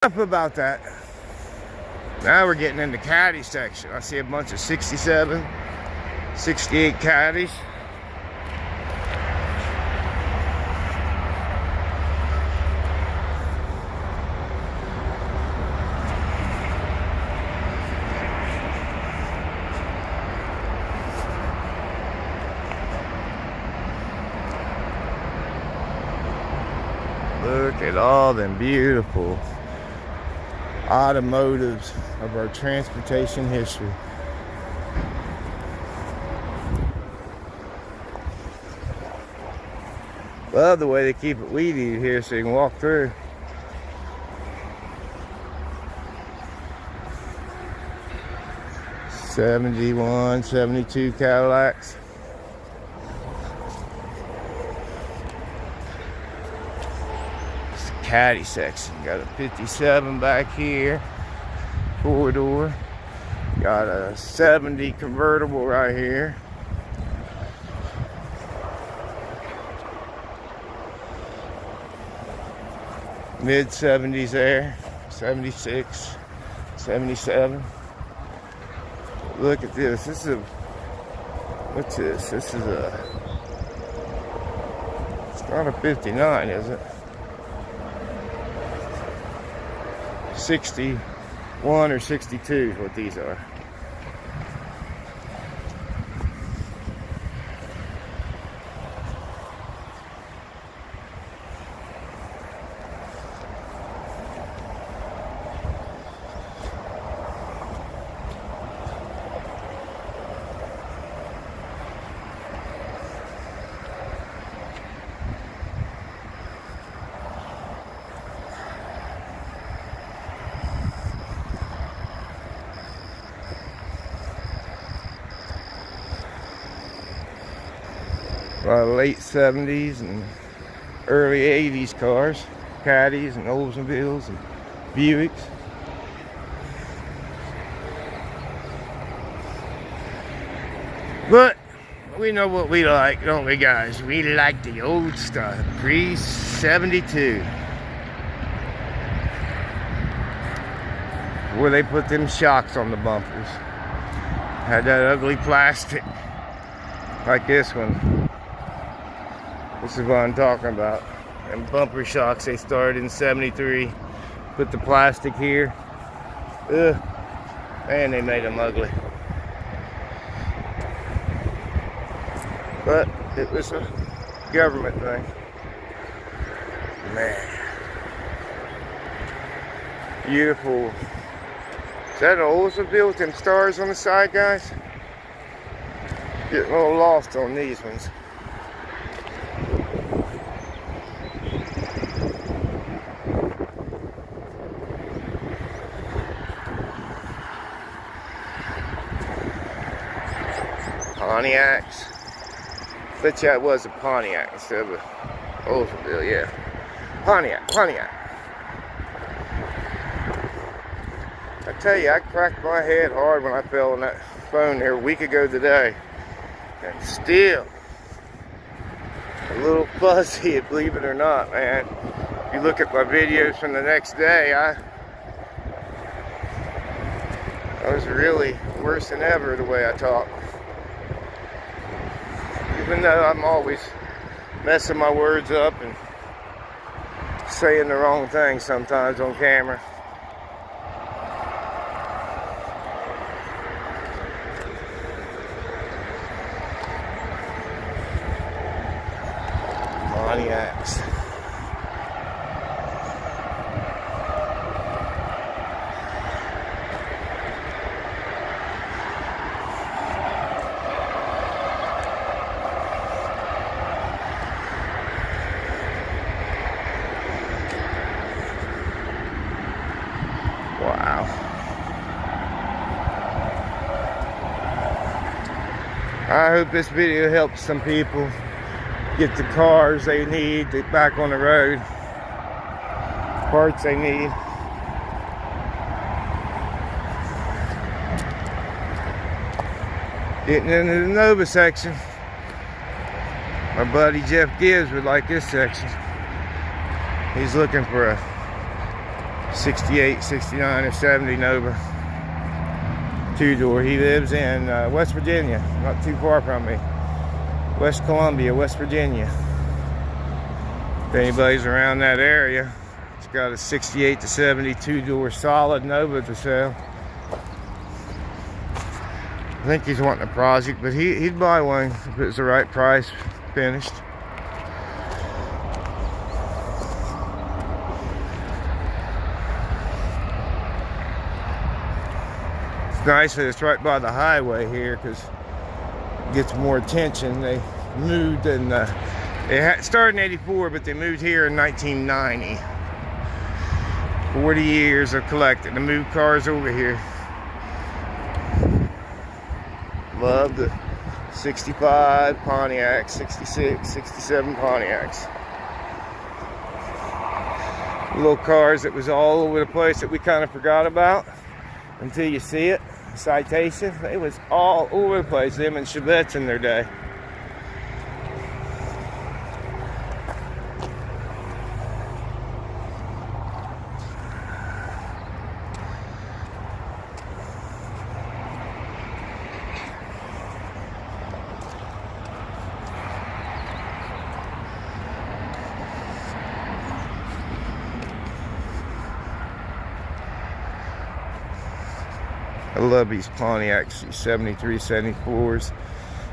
Enough about that. Now we're getting into caddy section. I see a bunch of 67, 68 caddies. Look at all them beautiful automotives of our transportation history. Love the way they keep it weedy here so you can walk through. '71, '72 Cadillacs. Caddy section. Got a 57 back here, 4-door. Got a 70 convertible right here. Mid 70s there, 76, 77. Look at this. This is a, what's this? This is a, it's not a 59, is it? 61 or 62 is what these are. A lot of late 70s and early 80s cars, Caddies and Oldsmobiles and Buicks. But we know what we like, don't we, guys? We like the old stuff, pre-72. Where they put them shocks on the bumpers. Had that ugly plastic, like this one. This is what I'm talking about. And bumper shocks, they started in '73. Put the plastic here. Ugh. And they made them ugly. But it was a government thing. Man. Beautiful. Is that an Oldsmobile with them stars on the side, guys? Getting a little lost on these ones. Pontiacs. Bet you it was a Pontiac instead of a Oldsmobile, yeah. Pontiac. I tell you, I cracked my head hard when I fell on that phone there a week ago today. And still a little fuzzy, believe it or not, man. If you look at my videos from the next day, I was really worse than ever the way I talk. Even though I'm always messing my words up and saying the wrong thing sometimes on camera. Pontiacs. Wow. I hope this video helps some people get the cars they need to back on the road, parts they need. Getting into the Nova section. My buddy Jeff Gibbs would like this section. He's looking for a 68, 69, or 70 Nova. Two-door. He lives in West Virginia, not too far from me. West Columbia, West Virginia. If anybody's around that area, it's got a 68 to 70 two-door solid Nova to sell. I think he's wanting a project, but he'd buy one if it was the right price, finished. It's nice that it's right by the highway here because it gets more attention. They moved in, it started in '84, but they moved here in 1990. 40 years of collecting to move cars over here. Love the 65 Pontiac, 66, 67 Pontiacs. Little cars that was all over the place that we kind of forgot about until you see it. Citation, they was all over the place, them and Chevettes in their day. I love these Pontiacs, these 73, 74s.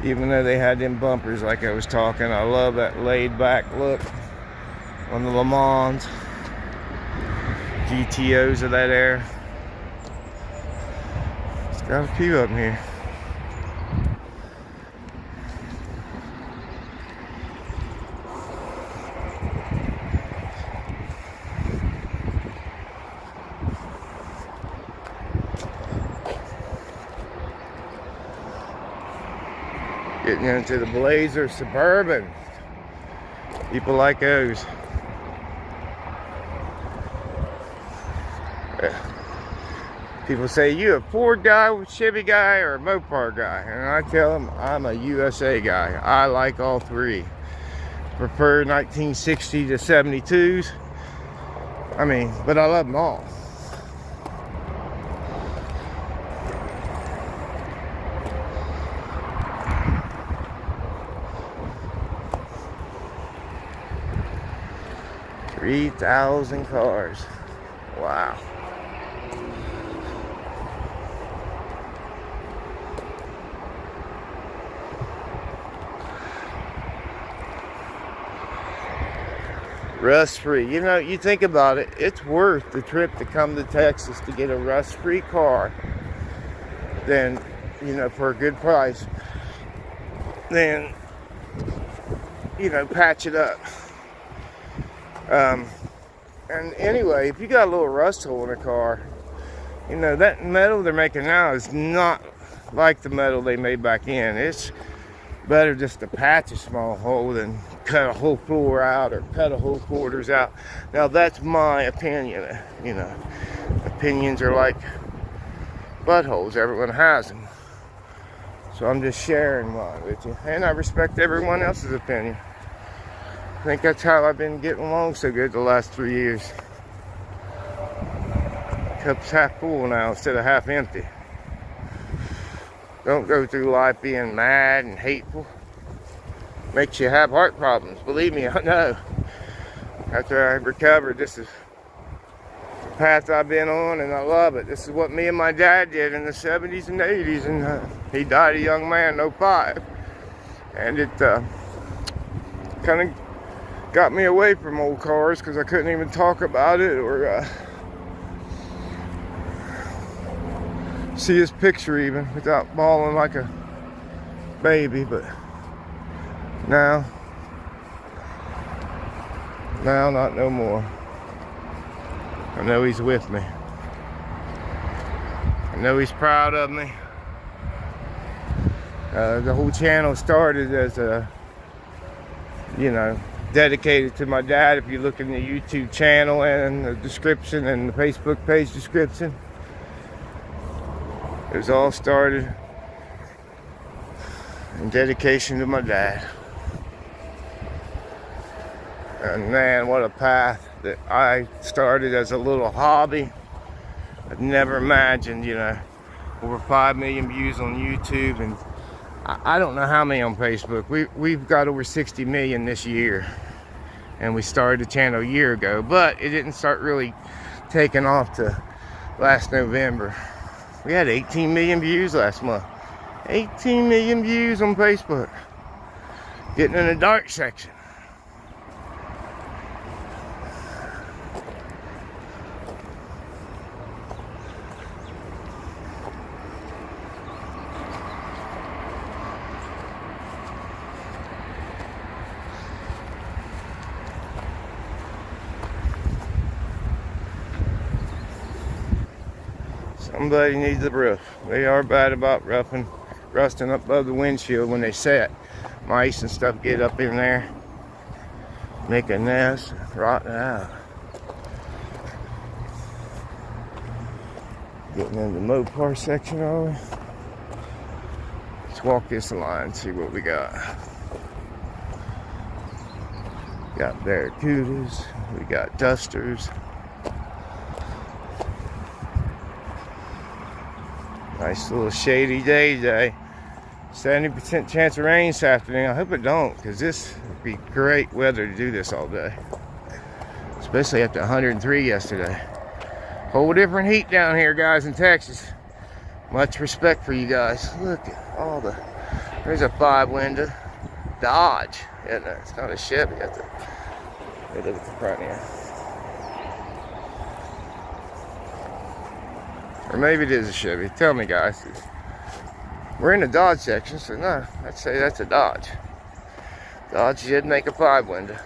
Even though they had them bumpers like I was talking, I love that laid back look on the Le Mans GTOs of that era. It's got a few up here. Getting into the Blazer Suburban. People like those. People say, you a Ford guy, Chevy guy, or a Mopar guy? And I tell them, I'm a USA guy. I like all three. Prefer 1960 to 72s. I mean, but I love them all. $3,000 cars. Wow. Rust-free. You know, you think about it, it's worth the trip to come to Texas to get a rust-free car than, you know, for a good price, then, you know, patch it up. And anyway, if you got a little rust hole in a car, you know, that metal they're making now is not like the metal they made back in. It's better just to patch a small hole than cut a whole floor out or cut a whole quarters out. Now that's my opinion. You know, opinions are like buttholes. Everyone has them. So I'm just sharing mine with you. And I respect everyone else's opinion. I think that's how I've been getting along so good the last 3 years. Cup's half full now instead of half empty. Don't go through life being mad and hateful. Makes you have heart problems. Believe me, I know. After I recovered, this is the path I've been on, and I love it. This is what me and my dad did in the 70s and 80s, and he died a young man in '05. And it kind of got me away from old cars because I couldn't even talk about it or see his picture even without bawling like a baby. But now not no more. I know he's with me. I know he's proud of me. The whole channel started as a, you know, dedicated to my dad. If you look in the YouTube channel and the description and the Facebook page description, it was all started in dedication to my dad. And man, what a path that I started as a little hobby. I've never imagined, you know, over 5 million views on YouTube, and I don't know how many on Facebook. We've got over 60 million this year, and we started the channel a year ago, but it didn't start really taking off to last November. We had 18 million views last month. 18 million views on Facebook. Getting in the dark section. Somebody needs the roof. They are bad about rusting up above the windshield when they set. Mice and stuff get up in there, make a nest, rotting out. Getting into the Mopar section, are we? Let's walk this line and see what we got. Got Barracudas, we got Dusters. Nice little shady day today. 70% chance of rain this afternoon. I hope it don't, because this would be great weather to do this all day. Especially after 103 yesterday. Whole different heat down here, guys, in Texas. Much respect for you guys. Look at all the... There's a 5-window Dodge. Yeah, it's not a Chevy. Look at the front here. Or maybe it is a Chevy. Tell me, guys. We're in the Dodge section, so no, I'd say that's a Dodge. Dodge did make a 5-window.